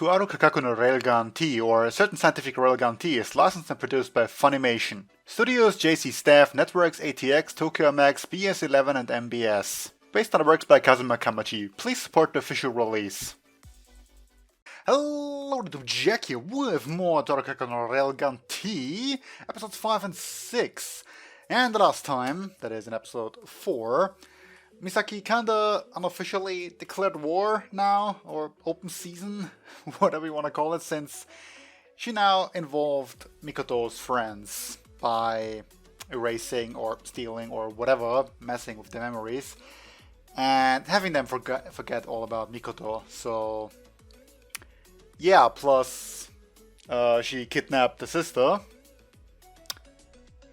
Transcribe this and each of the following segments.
to Kakaku no Railgun T, or Certain Scientific Railgun T, is licensed and produced by Funimation. Studios JC Staff, Networks ATX, Tokyo MX, BS11 and MBS. Based on the works by Kazuma Kamachi. Please support the official release. Hello, Jack here with more Kakaku no Railgun T, episodes 5 and 6. And the last time, that is in episode 4, Misaki kinda unofficially declared war now, or open season, whatever you want to call it, since she now involved Mikoto's friends by erasing or stealing or whatever, messing with their memories, and having them forget all about Mikoto. So yeah, plus she kidnapped the sister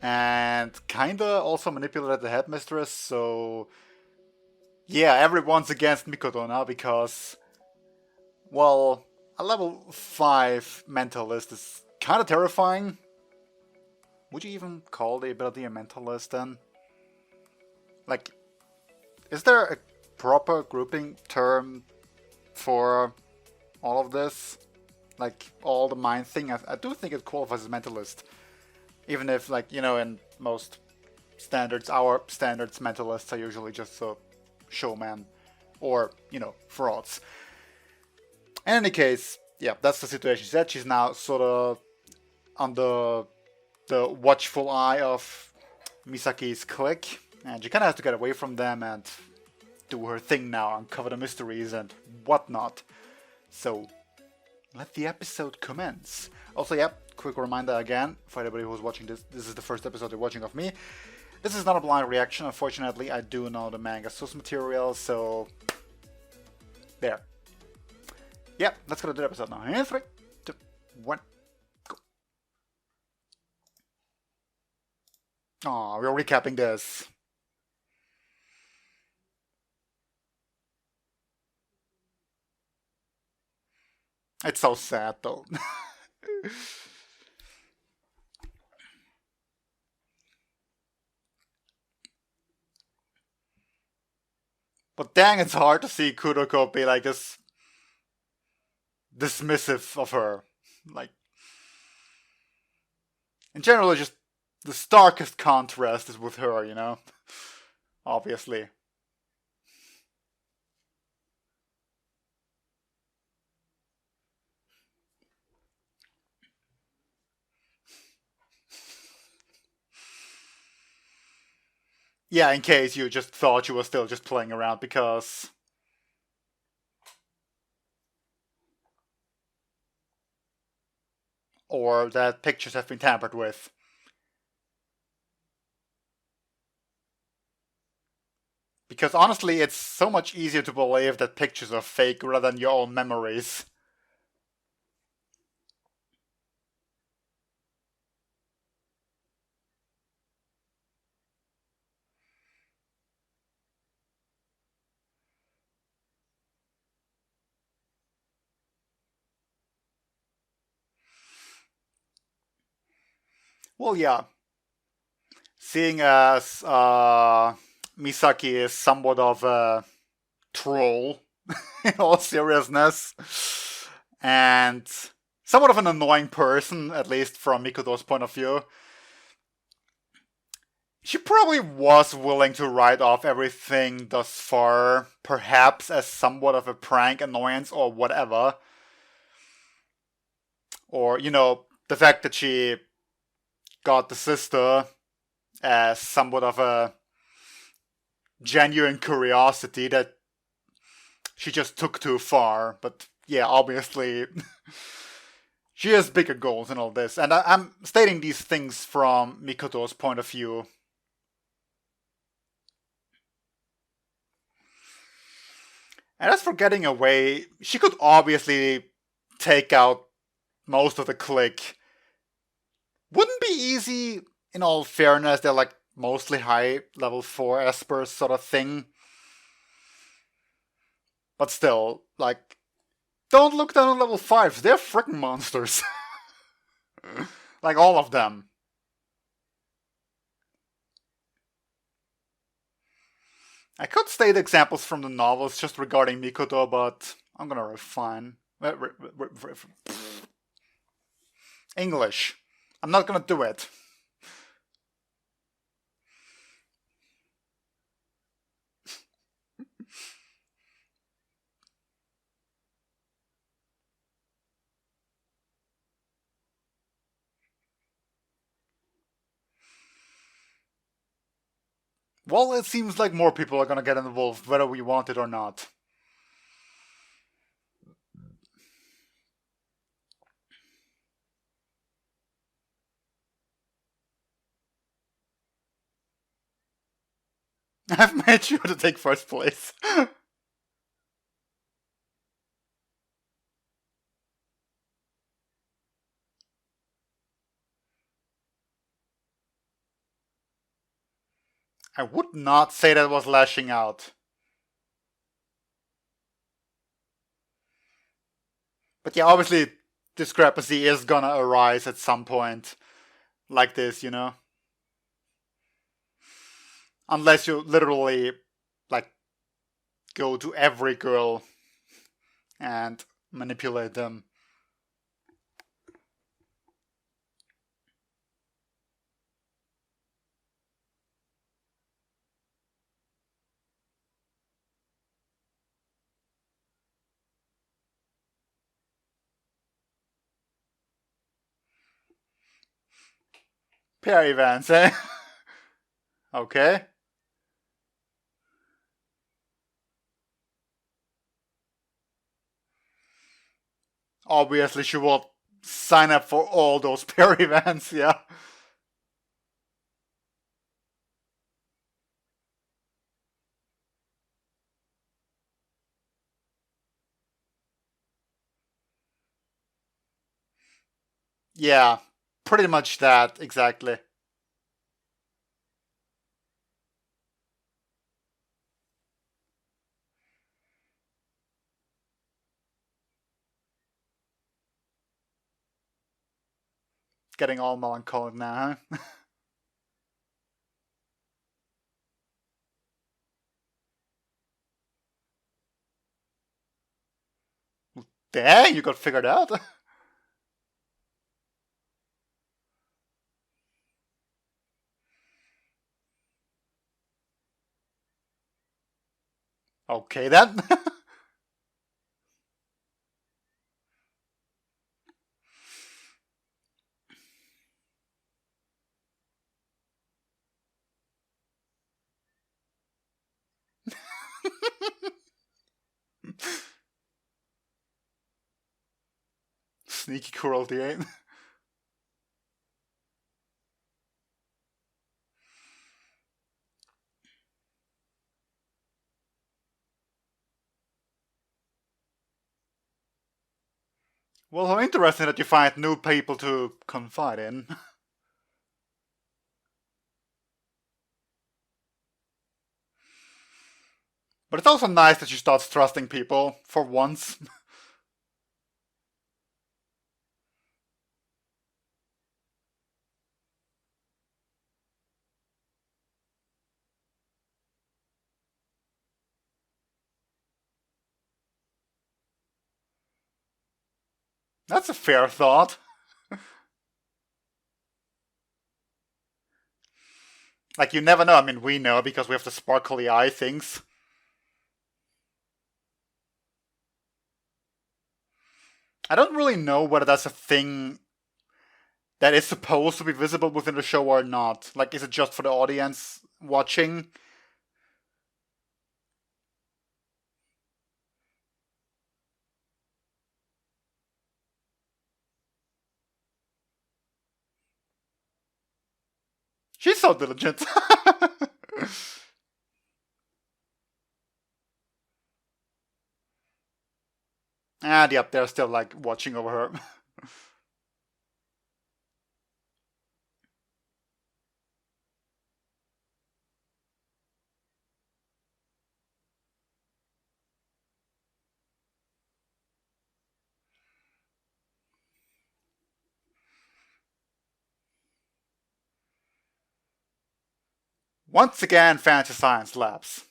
and kinda also manipulated the headmistress, so yeah, everyone's against Mikoto now because, well, a level 5 mentalist is kinda terrifying. Would you even call the ability a mentalist then? Like, is there a proper grouping term for all of this? Like, all the mind thing? I do think it qualifies as mentalist. Even if, like, you know, in most standards, our standards mentalists are usually just so showman or, you know, frauds. In any case, yeah, that's the situation. She said she's now sort of under the watchful eye of Misaki's clique, and she kind of has to get away from them and do her thing now, uncover the mysteries and whatnot. So let the episode commence. Also, yeah, quick reminder again for anybody who's watching this is the first episode you're watching of me. This is not a blind reaction, unfortunately. I do know the manga source material, so there. Yeah, let's go to the episode now. In 3, 2, 1, go. Aw, we're recapping this. It's so sad, though. But dang, it's hard to see Kuroko be like this dismissive of her. Like, in general, just the starkest contrast is with her, you know? Obviously. Yeah, in case you just thought you were still just playing around, because or that pictures have been tampered with. Because honestly, it's so much easier to believe that pictures are fake rather than your own memories. Well, yeah. Seeing as Misaki is somewhat of a troll, in all seriousness, and somewhat of an annoying person, at least from Mikoto's point of view, she probably was willing to write off everything thus far, perhaps as somewhat of a prank, annoyance, or whatever. Or, you know, the fact that she got the sister as somewhat of a genuine curiosity that she just took too far. But yeah, obviously she has bigger goals in all this. And I'm stating these things from Mikoto's point of view. And as for getting away, she could obviously take out most of the clique. Wouldn't be easy, in all fairness. They're like mostly high level 4 espers sort of thing. But still, like, don't look down on level 5s. They're freaking monsters. Like, all of them. I could state examples from the novels just regarding Mikoto, but I'm gonna refine. English. I'm not gonna do it. Well, it seems like more people are gonna get involved, whether we want it or not. I've made sure to take first place. I would not say that was lashing out. But yeah, obviously, discrepancy is gonna arise at some point. Like this, you know? Unless you literally, like, go to every girl and manipulate them. Pair events, eh? Okay. Obviously, she will sign up for all those pair events, yeah. Yeah, pretty much that, exactly. Getting all melancholic now, huh? Dang, you got figured out. Okay then. Sneaky cruelty, eh? Well, how interesting that you find new people to confide in. But it's also nice that she starts trusting people, for once. That's a fair thought. Like, you never know. I mean, we know because we have the sparkly eye things. I don't really know whether that's a thing that is supposed to be visible within the show or not. Like, is it just for the audience watching? She's so diligent. And yep, they're still like watching over her. Once again, Fantasy Science Labs.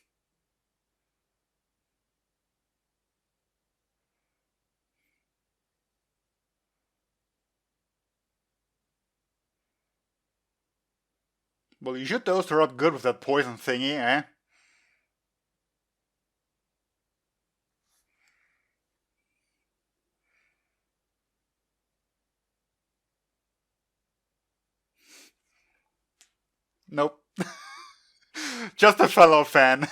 Well, you should dose her up good with that poison thingy, eh? Nope. Just a fellow fan.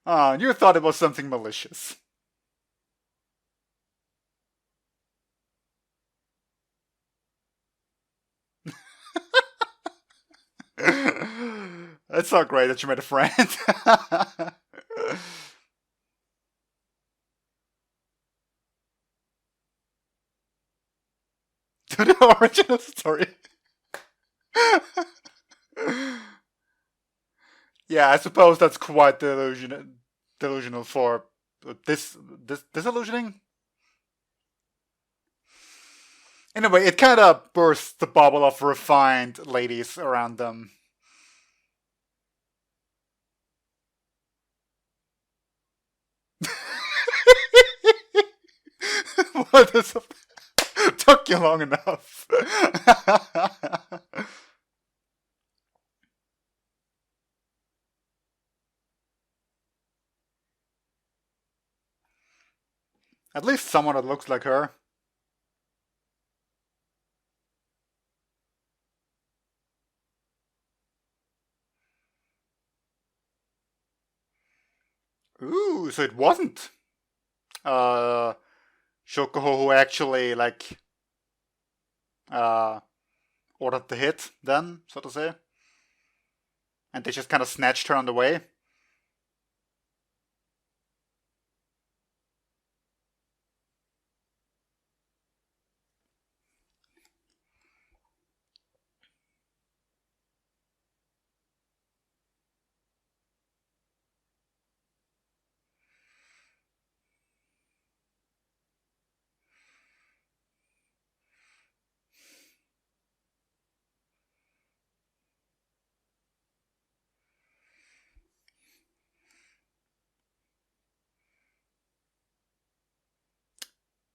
Ah, you thought it was something malicious. It's so great that you made a friend. To the original story. Yeah, I suppose that's quite delusional for this disillusioning. Anyway, it kind of bursts the bubble of refined ladies around them. What is took you long enough. At least someone that looks like her. Ooh, so it wasn't uh Shokuho who actually like uh ordered the hit then, so to say. And they just kind of snatched her on the way.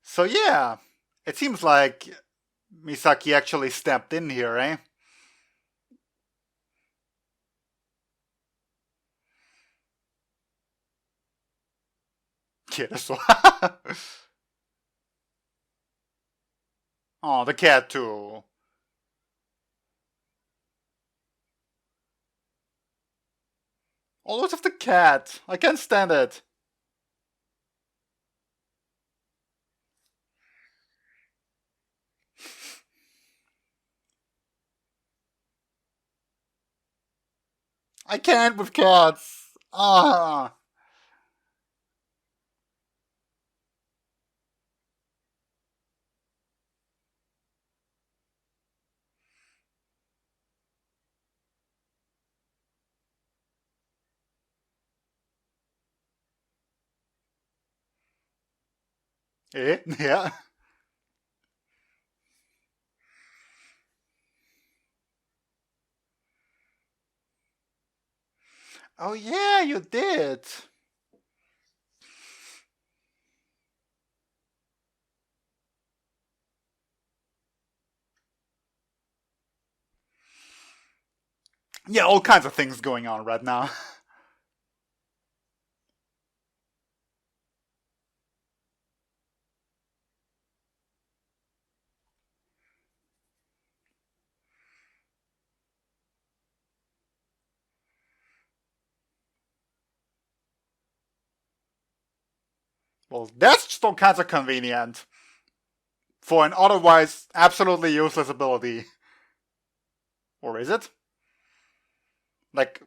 So yeah, it seems like Misaki actually stepped in here, eh? Kid as well. Oh, the cat too. Always of the cat. I can't stand it. I can't with cats. Ah. Eh? Yeah. Oh yeah, you did. Yeah, all kinds of things going on right now. Well, that's just all kinds of convenient for an otherwise absolutely useless ability. Or is it? Like,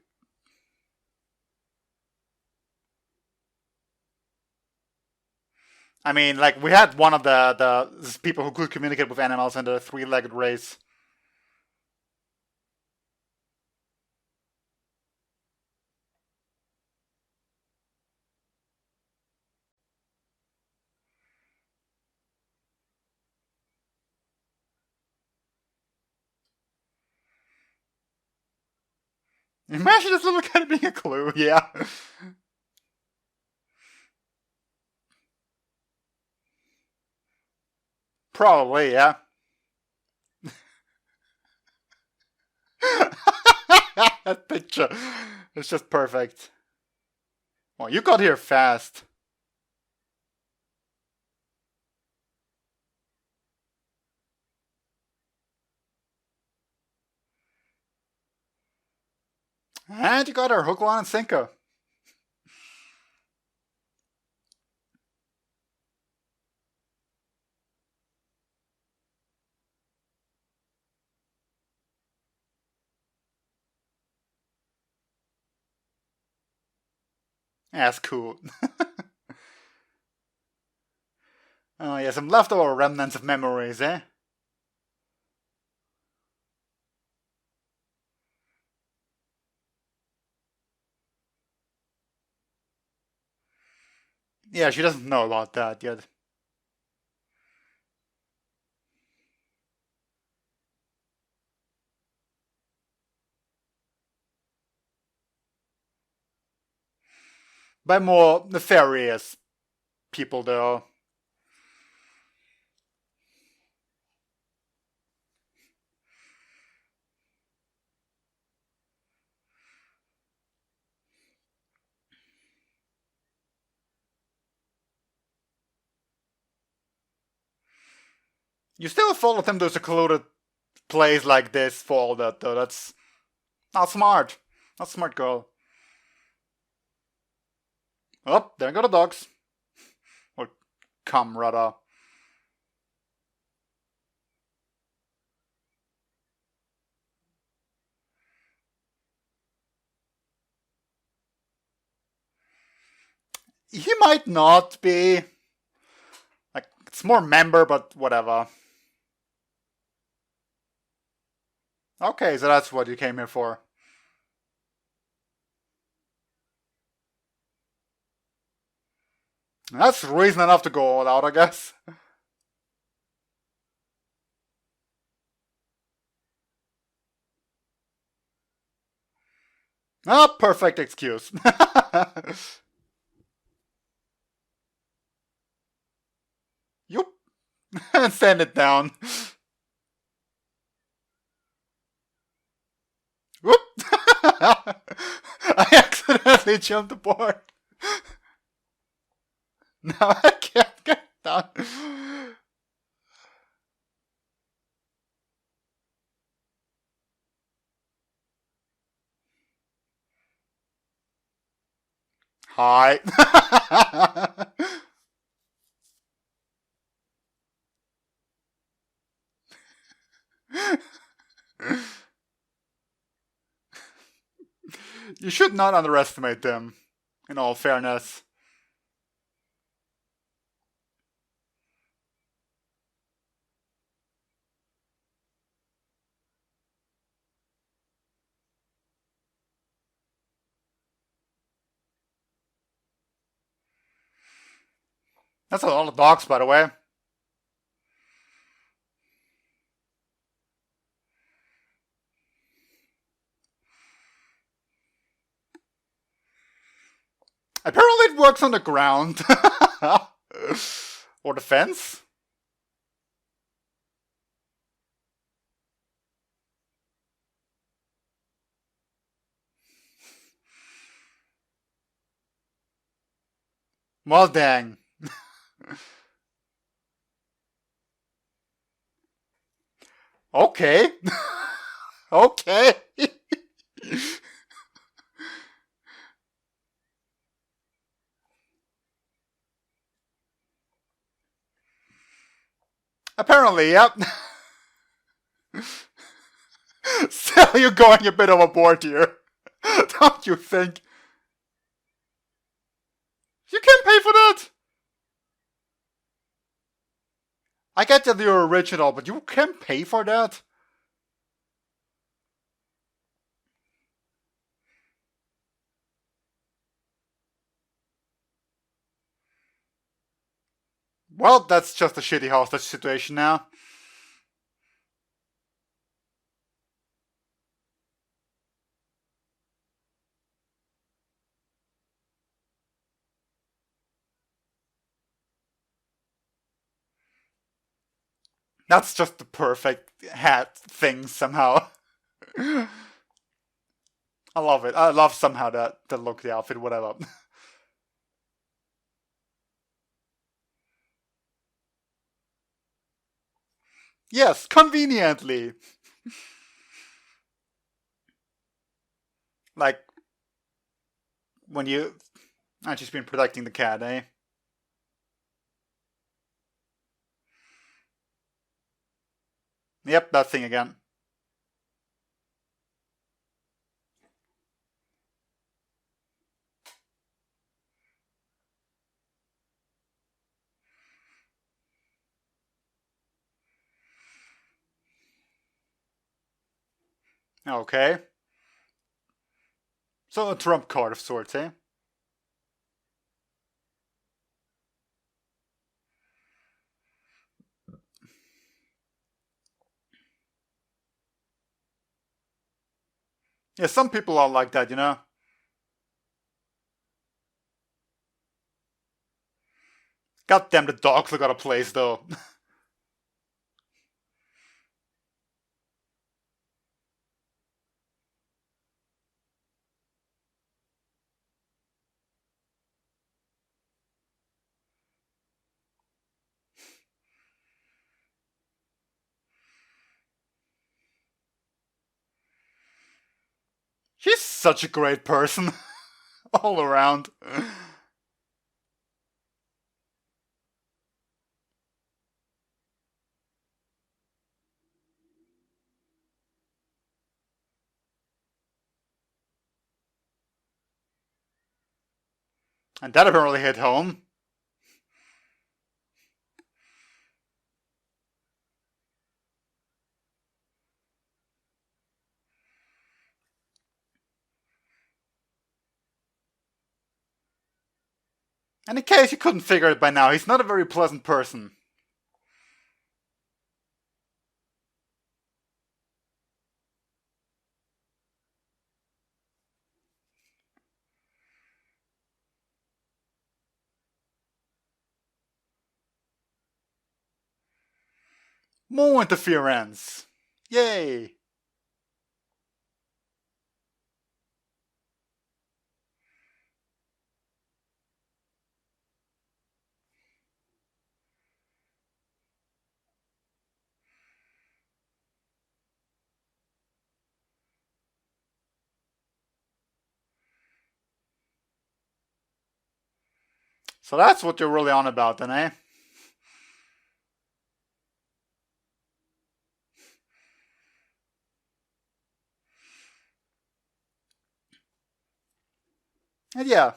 I mean, like we had one of the people who could communicate with animals in the three-legged race. Imagine this little guy being a clue, yeah. Probably, yeah. That picture is just perfect. Well, you got here fast. And you got her hook, line, and sinker. Yeah, that's cool. Oh yeah, some leftover remnants of memories, eh? Yeah, she doesn't know about that yet. By more nefarious people, though. You still follow them to a secluded place like this for all that, though. That's not smart. Not smart, girl. Oh, there go the dogs. Or come, rather. He might not be. Like, it's more member, but whatever. Okay, so that's what you came here for. That's reason enough to go all out, I guess. Ah, perfect excuse. Yup. And send it down. Whoop! I accidentally jumped aboard. Now I can't get down. Hi. You should not underestimate them, in all fairness. That's a lot of dogs, by the way. Apparently it works on the ground. Or the fence. Well, dang. Okay. Okay. Apparently, yep. Still, you're going a bit overboard here. Don't you think? You can't pay for that. I get that you're original, but you can't pay for that. Well, that's just a shitty hostage situation now. That's just the perfect hat thing somehow. I love it. I love somehow the look, the outfit, whatever. Yes, conveniently. Like when you. And she's been protecting the cat, eh? Yep, that thing again. Okay. So a trump card of sorts, eh? Yeah, some people are like that, you know? God damn, the dogs look out of place, though. She's such a great person. All around. And that apparently hit home. And in case you couldn't figure it by now, he's not a very pleasant person. More interference. Yay. So that's what you're really on about then, eh? And yeah.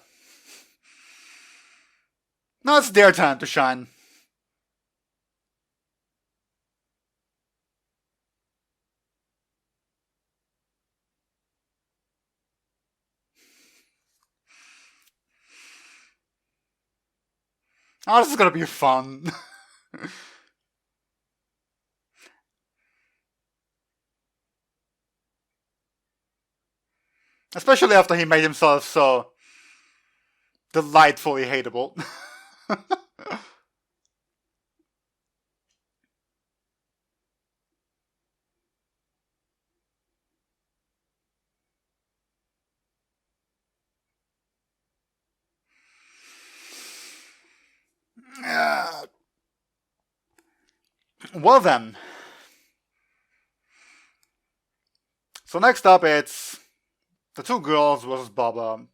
Now it's their time to shine. Oh, this is gonna be fun. Especially after he made himself so delightfully hateable. Well then. So next up it's the two girls versus Baba.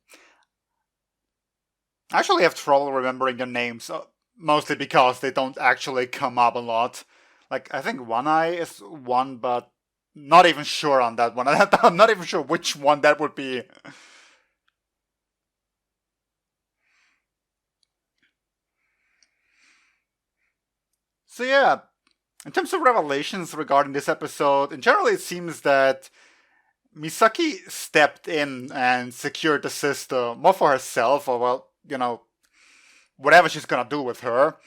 I actually have trouble remembering their names, mostly because they don't actually come up a lot. Like, I think One Eye is one, but not even sure on that one. I'm not even sure which one that would be. So yeah, in terms of revelations regarding this episode, in general it seems that Misaki stepped in and secured the sister more for herself, or well, whatever she's gonna do with her.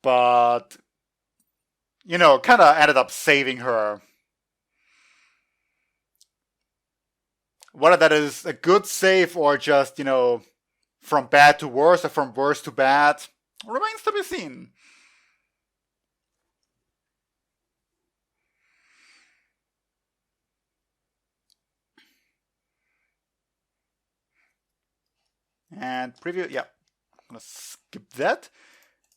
But kind of ended up saving her. Whether that is a good save or just, from bad to worse or from worse to bad, remains to be seen. And preview, yeah, I'm gonna skip that.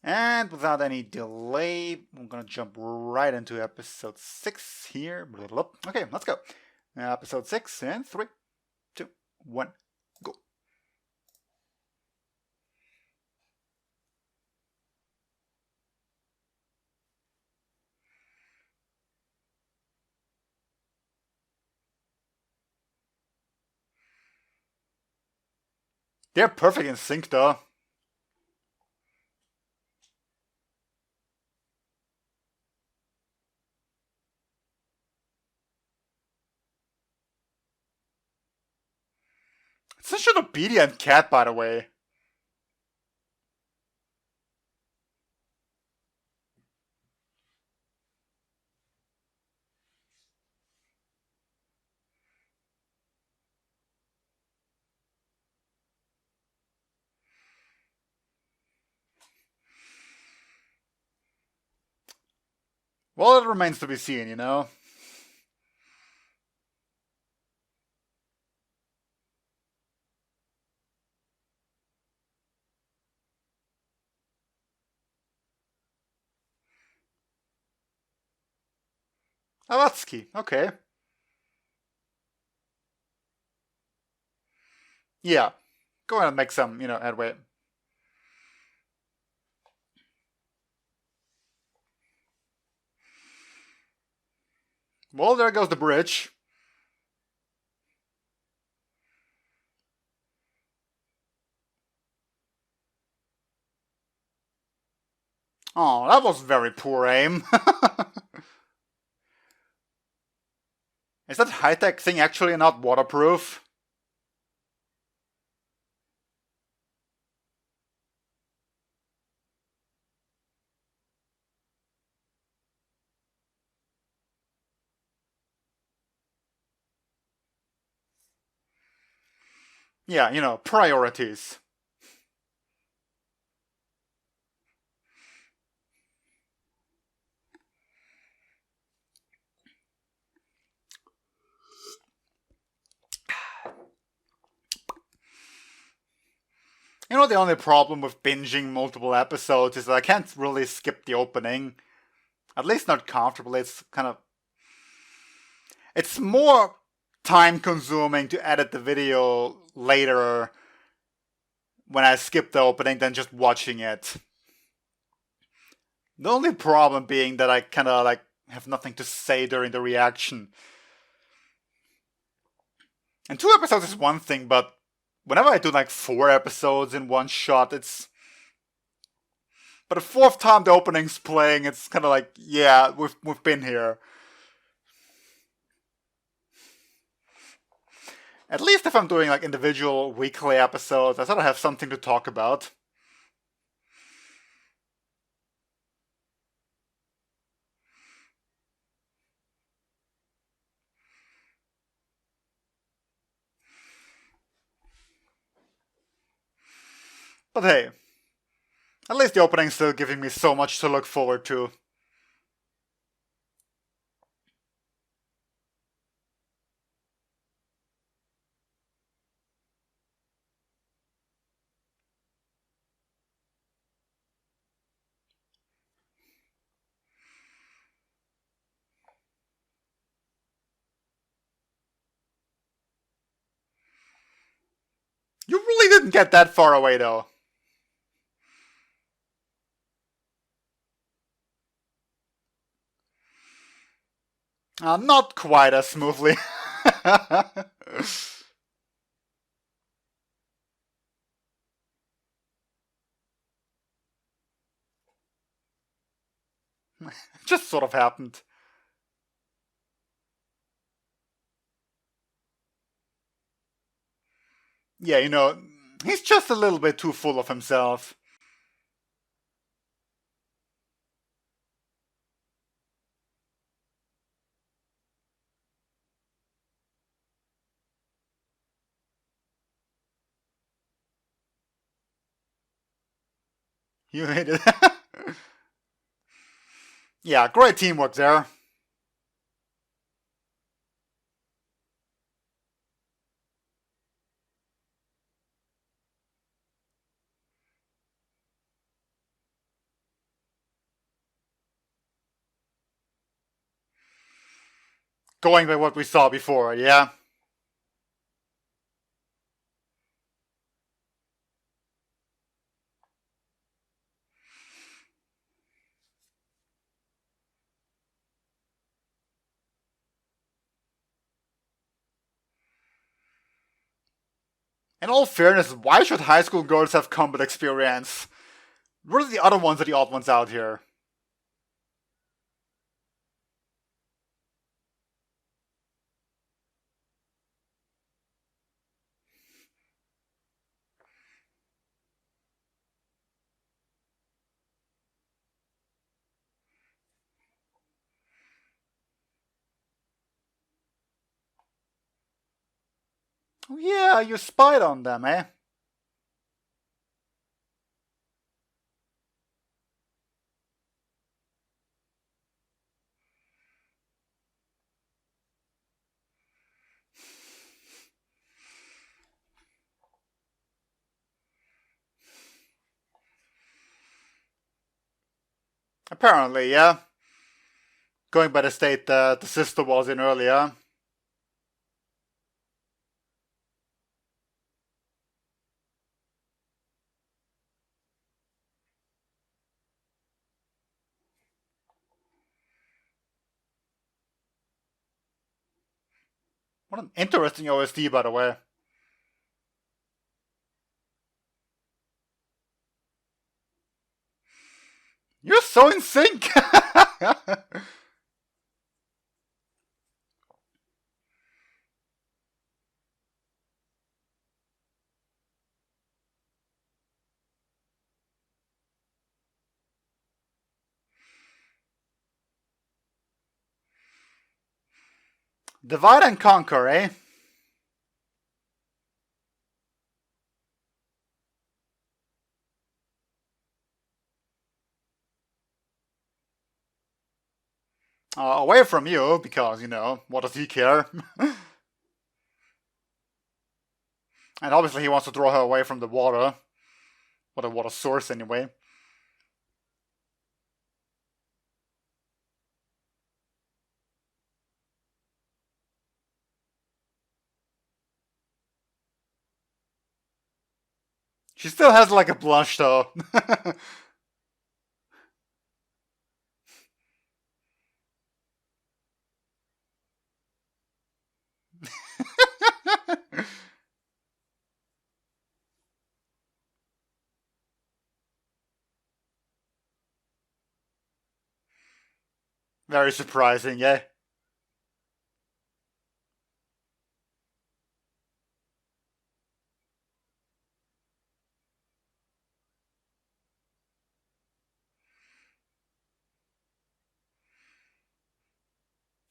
And without any delay, I'm gonna jump right into episode 6 here. Okay, let's go. Episode 6 in 3, 2, 1, go. They're perfect in sync though. It's such an obedient cat, by the way. Well, it remains to be seen, you know? Oh, that's key. Okay. Yeah. Go ahead and make some, headway. Well, there goes the bridge. Oh, that was very poor aim. Is that high-tech thing actually not waterproof? Yeah, priorities. The only problem with binging multiple episodes is that I can't really skip the opening. At least not comfortably. It's more time consuming to edit the video later when I skip the opening than just watching it. The only problem being that I kind of have nothing to say during the reaction. And 2 episodes is one thing, but whenever I do 4 episodes in one shot, it's... But the 4th time the opening's playing, it's kind of yeah, we've been here. At least if I'm doing individual weekly episodes, I sort of have something to talk about. But hey, at least the opening's still giving me so much to look forward to. You really didn't get that far away though. Not quite as smoothly. Just sort of happened. Yeah, he's just a little bit too full of himself. You hate it. Yeah, great teamwork there. Going by what we saw before, yeah? In all fairness, why should high school girls have combat experience? What are the other ones are the odd ones out here? Oh yeah, you spied on them, eh? Apparently, yeah. Going by the state that the sister was in earlier. What an interesting OSD, by the way. You're so in sync! Divide and conquer, eh? Away from you, because, you know, what does he care? And obviously he wants to throw her away from the water. Or the water source, anyway. She still has like a blush, though. Very surprising, yeah.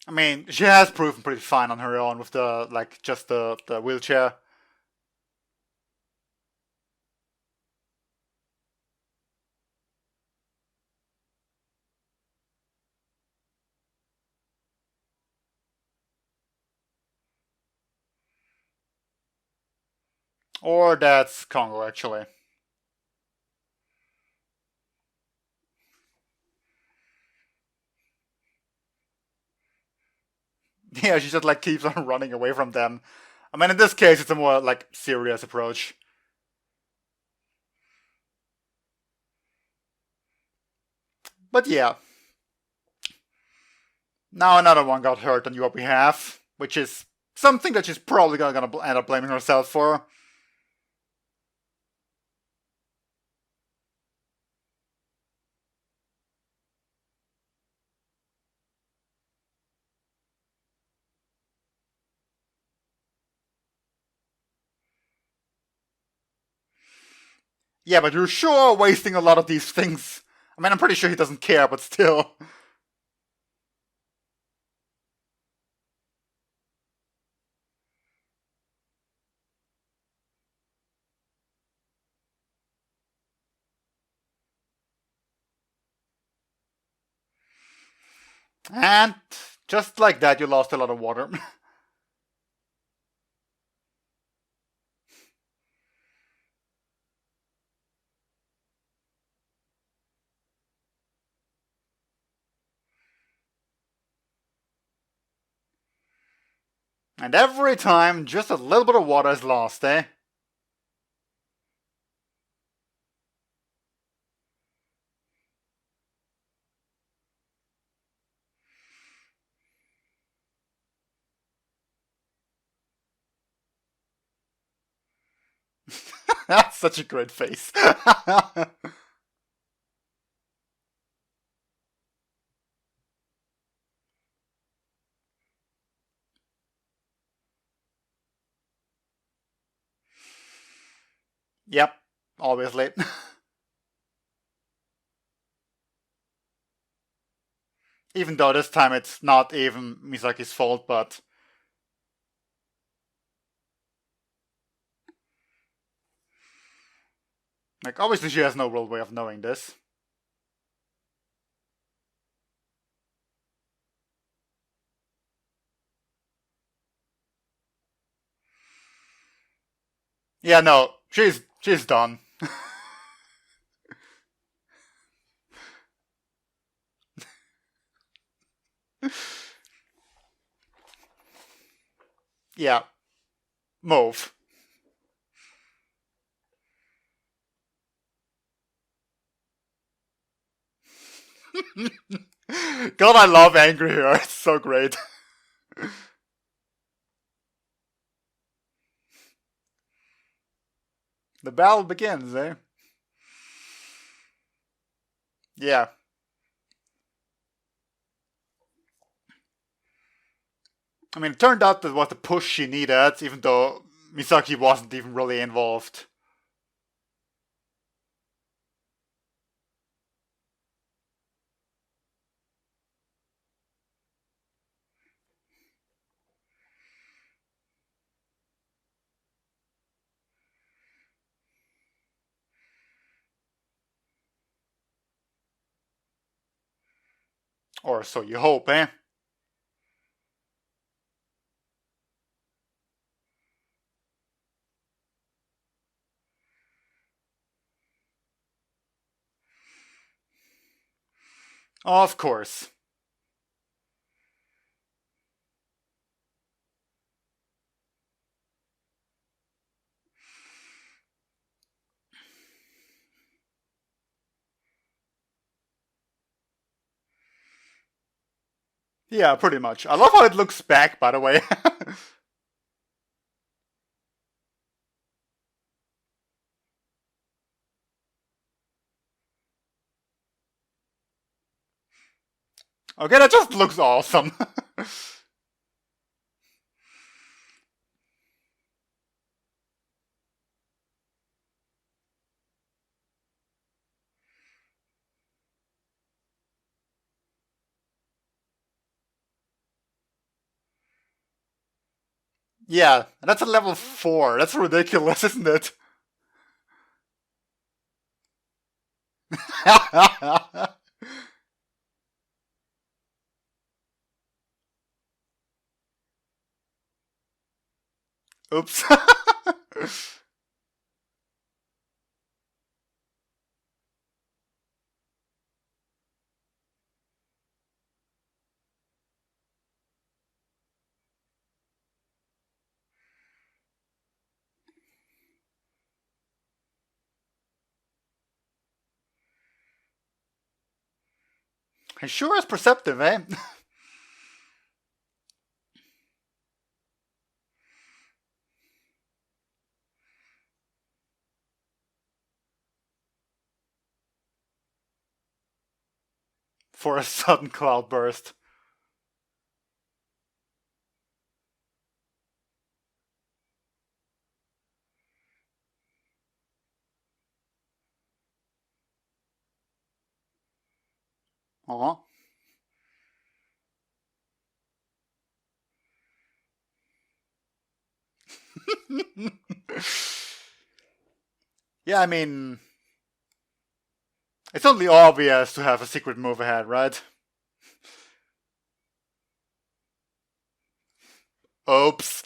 I mean, she has proven pretty fine on her own with the, like, just the wheelchair. Or that's Congo, actually. Yeah, she just, like, keeps on running away from them. I mean, in this case, it's a more, like, serious approach. But yeah. Now another one got hurt on your behalf, which is something that she's probably gonna end up blaming herself for. Yeah, but you're sure wasting a lot of these things. I mean, I'm pretty sure he doesn't care, but still. And just like that, you lost a lot of water. And every time, just a little bit of water is lost, eh? That's such a great face. Yep, obviously. Even though this time it's not even Misaki's fault, but... Like, obviously she has no real way of knowing this. Yeah, no, she's done. Yeah, move. God, I love Angry here. It's so great. The battle begins, eh? Yeah. I mean, it turned out that was the push she needed, even though Misaki wasn't even really involved. Or so you hope, eh? Of course. Yeah, pretty much. I love how it looks back, by the way. Okay, that just looks awesome. Yeah, that's a level 4. That's ridiculous, isn't it? Oops. He sure is perceptive, eh? For a sudden cloud burst. Aw. Yeah, I mean, it's only obvious to have a secret move ahead, right? Oops.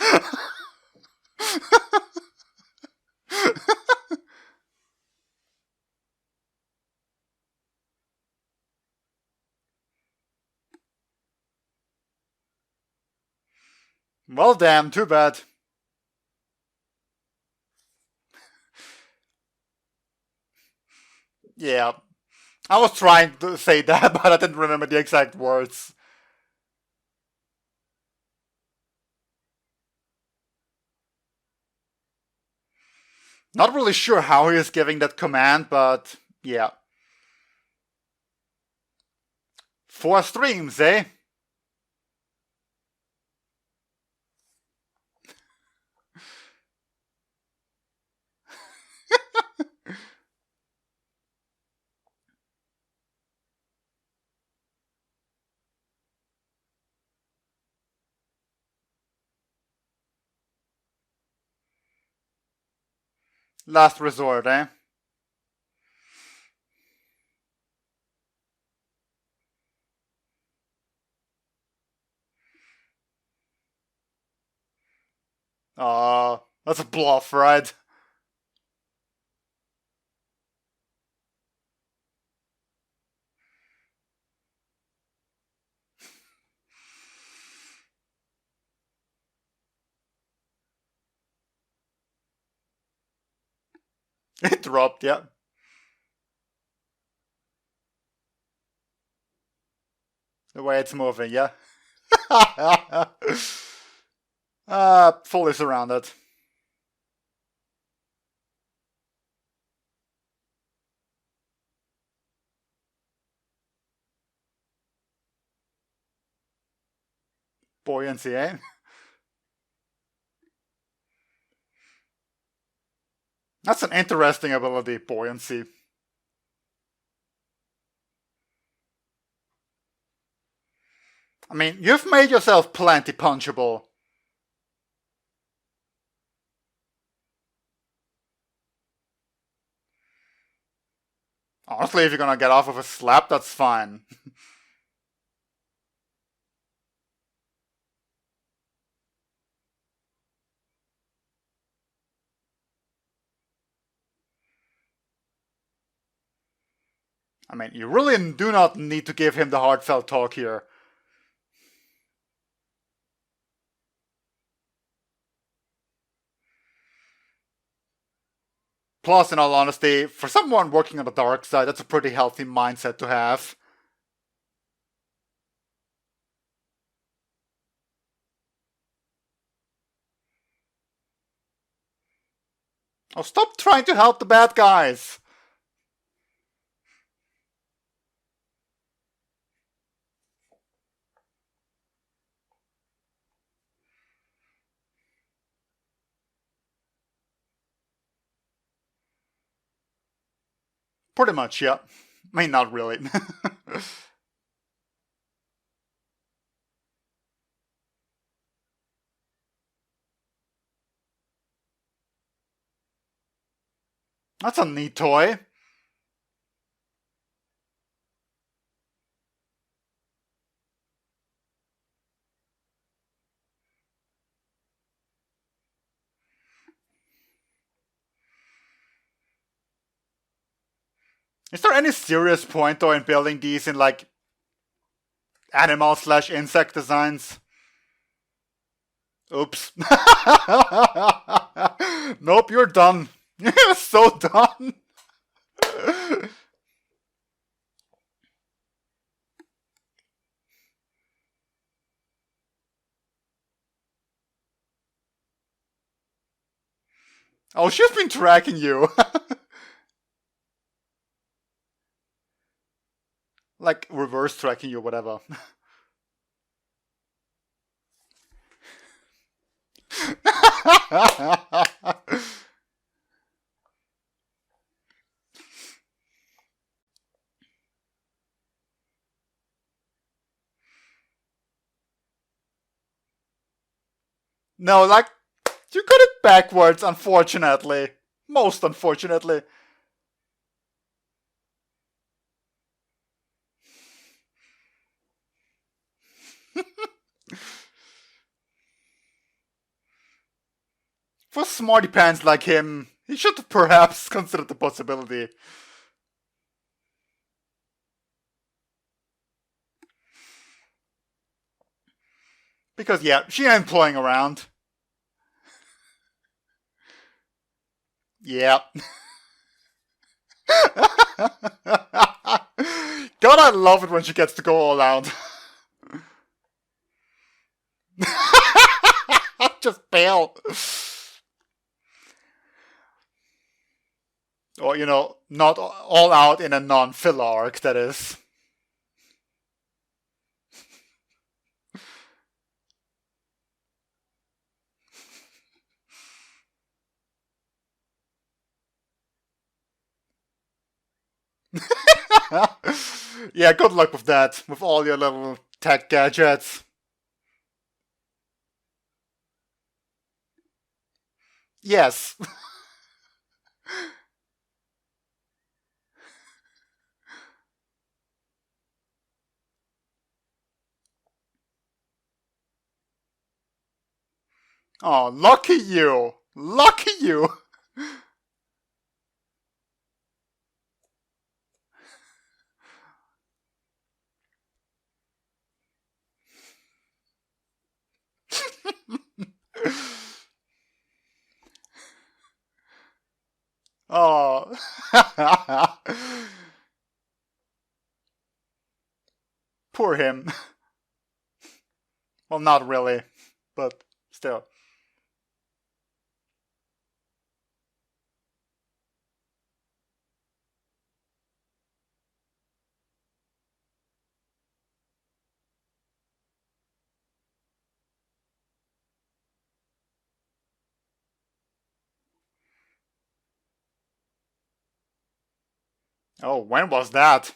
Well, damn, too bad. Yeah. I was trying to say that, but I didn't remember the exact words. Not really sure how he is giving that command, but yeah. 4 streams, eh? Last resort, eh? That's a bluff, right? It dropped, yeah. The way it's moving, yeah. Fully surrounded. Buoyancy, eh? That's an interesting ability, buoyancy. I mean, you've made yourself plenty punchable. Honestly, if you're gonna get off of a slap, that's fine. I mean, you really do not need to give him the heartfelt talk here. Plus, in all honesty, for someone working on the dark side, that's a pretty healthy mindset to have. Oh, stop trying to help the bad guys! Pretty much, yeah. I mean, not really. That's a neat toy. Is there any serious point though in building these in like animal slash insect designs? Oops. Nope, you're done. You're so done. Oh, she's been tracking you. Like reverse tracking you, whatever. No, like, you got it backwards, unfortunately. Most unfortunately. For smarty pants like him, he should perhaps consider the possibility. Because, yeah, she ain't playing around. Yeah. God, I love it when she gets to go all out. Just bail. Or, you know, not all out in a non-filler arc, that is. Yeah, good luck with that, with all your little tech gadgets. Yes. Oh, lucky you! Lucky you! Oh. Poor him. Well, not really, but still. Oh, when was that?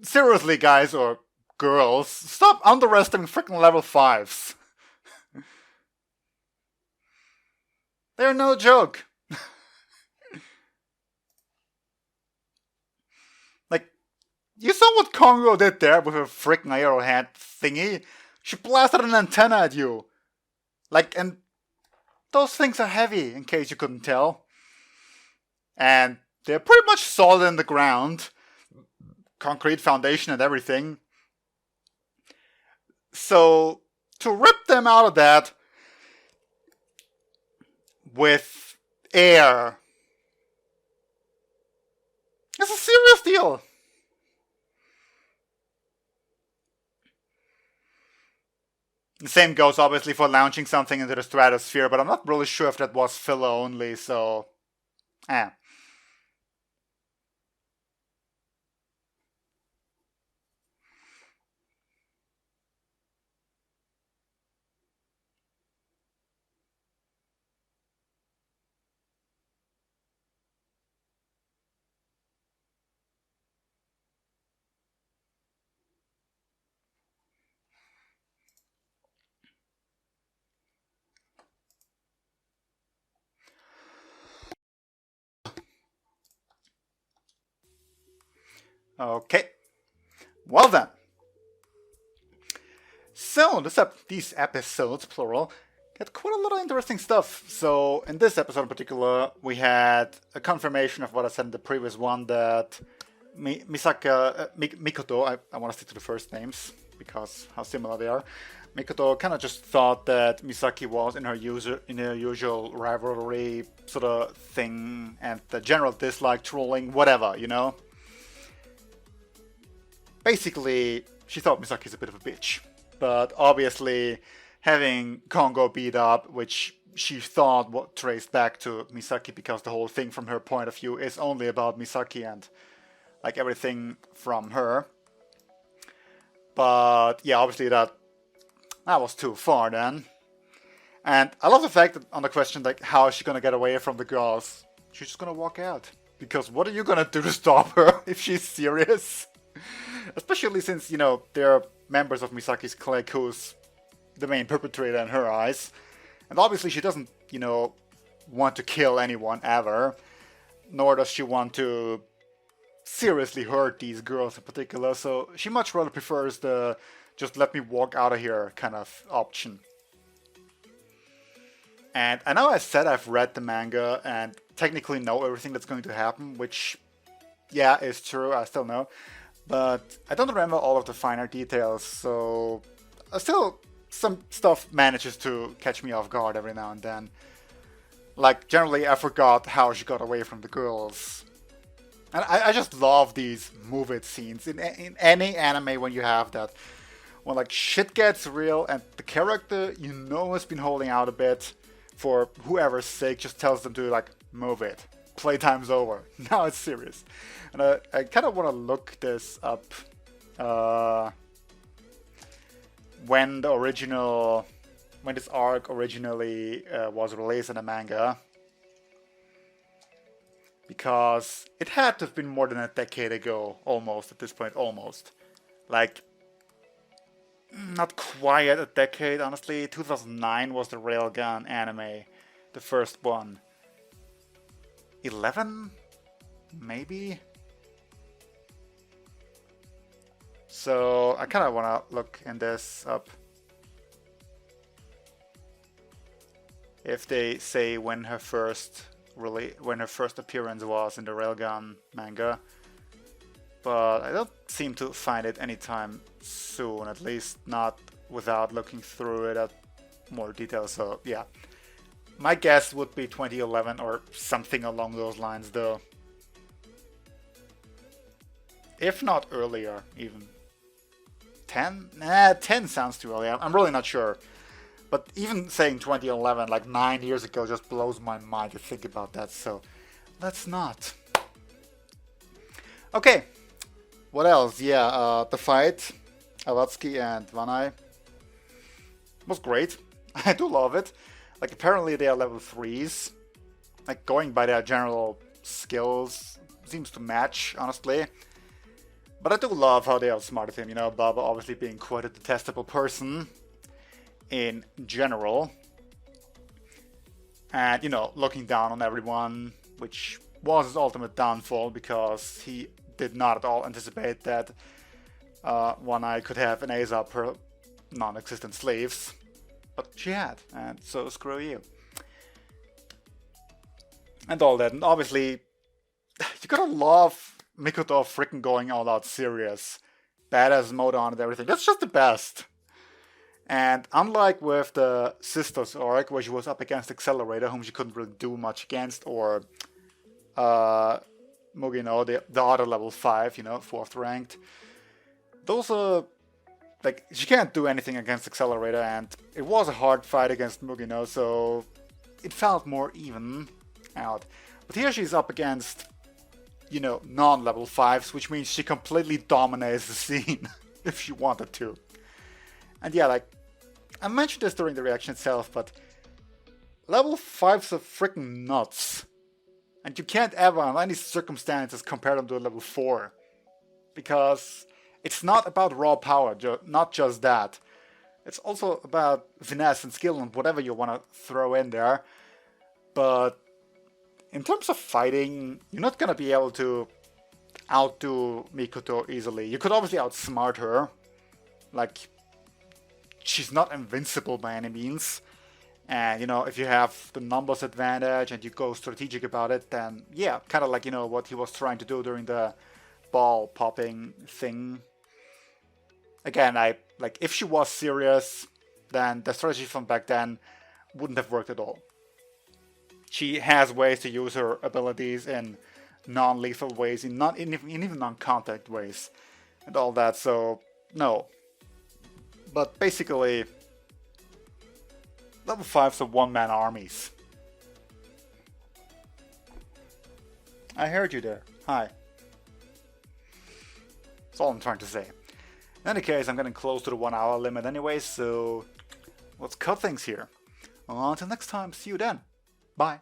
Seriously, guys, or girls, stop underestimating freaking level 5s. They're no joke. Like, you saw what Congo did there with her freaking arrowhead thingy? She blasted an antenna at you. Like, and those things are heavy, in case you couldn't tell. And they're pretty much solid in the ground. Concrete foundation and everything. So, to rip them out of that with air, it's a serious deal. The same goes obviously for launching something into the stratosphere, but I'm not really sure if that was filler only, so... Okay. Well then. So, these episodes, plural, get quite a lot of interesting stuff. So, in this episode in particular, we had a confirmation of what I said in the previous one, that Mikoto, I want to stick to the first names, because how similar they are. Mikoto kind of just thought that Misaki was in her usual rivalry sort of thing, and the general dislike, trolling, whatever, you know? Basically, she thought Misaki's a bit of a bitch. But obviously, having Kongo beat up, which she thought what traced back to Misaki, because the whole thing from her point of view is only about Misaki and like everything from her. But yeah, obviously that was too far then. And I love the fact that on the question like how is she gonna get away from the girls, she's just gonna walk out. Because what are you gonna do to stop her if she's serious? Especially since, you know, they're members of Misaki's clique who's the main perpetrator in her eyes. And obviously she doesn't, you know, want to kill anyone ever. Nor does she want to seriously hurt these girls in particular. So she much rather prefers the just let me walk out of here kind of option. And I know I said I've read the manga and technically know everything that's going to happen, which, yeah, is true, I still know. But I don't remember all of the finer details, so still some stuff manages to catch me off guard every now and then. Like, generally I forgot how she got away from the girls. And I just love these move it scenes in any anime when you have that. When like shit gets real and the character you know has been holding out a bit for whoever's sake just tells them to like move it. Playtime's over. Now it's serious. And I kind of want to look this up. When this arc originally was released in a manga. Because it had to have been more than a decade ago, almost, at this point, almost. Like, not quite a decade, honestly. 2009 was the Railgun anime, the first one. 11? Maybe? So, I kind of want to look in this up. If they say when her first appearance was in the Railgun manga, but I don't seem to find it anytime soon, at least not without looking through it at more detail. So yeah, my guess would be 2011 or something along those lines though, if not earlier even. 10? Nah, 10 sounds too early, I'm really not sure. But even saying 2011, like 9 years ago, just blows my mind to think about that, so let's not. Okay, what else? Yeah, the fight, Avatsuki and Vanai, was great. I do love it. Like, apparently they are level 3s. Like, going by their general skills seems to match, honestly. But I do love how they outsmarted him, you know, Baba obviously being quite a detestable person in general, and you know, looking down on everyone, which was his ultimate downfall because he did not at all anticipate that One Eye could have an ace up her non-existent slaves, but she had, and so screw you. And all that, and obviously you gotta love Mikoto freaking going all out serious, badass mode on and everything. That's just the best. And unlike with the Sisters arc, where she was up against Accelerator, whom she couldn't really do much against, or Mugino, the other level 5, you know, 4th ranked, those are, like, she can't do anything against Accelerator, and it was a hard fight against Mugino, so it felt more even out. But here she's up against, you know, non-level 5s, which means she completely dominates the scene, if she wanted to. And yeah, like, I mentioned this during the reaction itself, but level 5s are freaking nuts. And you can't ever, in any circumstances, compare them to a level 4. Because it's not about raw power, not just that. It's also about finesse and skill and whatever you want to throw in there. But in terms of fighting, you're not going to be able to outdo Mikoto easily. You could obviously outsmart her. Like, she's not invincible by any means, and you know, if you have the numbers advantage and you go strategic about it, then yeah, kind of like, you know, what he was trying to do during the ball popping thing. Again, if she was serious, then the strategy from back then wouldn't have worked at all. She has ways to use her abilities in non-lethal ways, in even non-contact ways, and all that, so no. But basically, level 5s are one-man armies. I heard you there. Hi. That's all I'm trying to say. In any case, I'm getting close to the 1 hour limit anyway, so let's cut things here. Until next time, see you then. Bye.